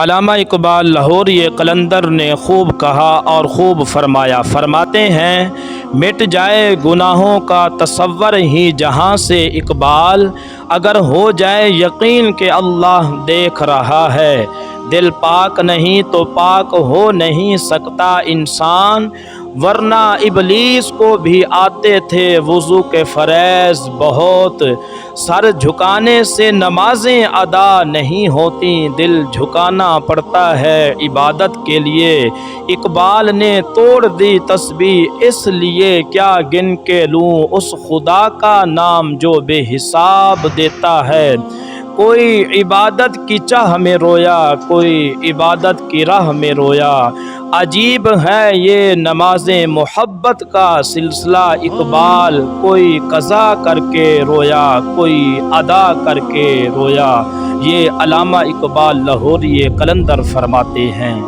علامہ اقبال لاہوری قلندر نے خوب کہا اور خوب فرمایا۔ فرماتے ہیں، مٹ جائے گناہوں کا تصور ہی جہاں سے اقبال، اگر ہو جائے یقین کہ اللہ دیکھ رہا ہے، دل پاک نہیں تو پاک ہو نہیں سکتا انسان، ورنہ ابلیس کو بھی آتے تھے وضو کے فریض بہت، سر جھکانے سے نمازیں ادا نہیں ہوتی، دل جھکانا پڑتا ہے عبادت کے لیے، اقبال نے توڑ دی تسبیح اس لیے کیا گن کے لوں اس خدا کا نام جو بے حساب دیتا ہے، کوئی عبادت کی چاہ میں رویا، کوئی عبادت کی راہ میں رویا، عجیب ہے یہ نماز محبت کا سلسلہ اقبال، کوئی قضا کر کے رویا کوئی ادا کر کے رویا۔ یہ علامہ اقبال لاہوری قلندر فرماتے ہیں۔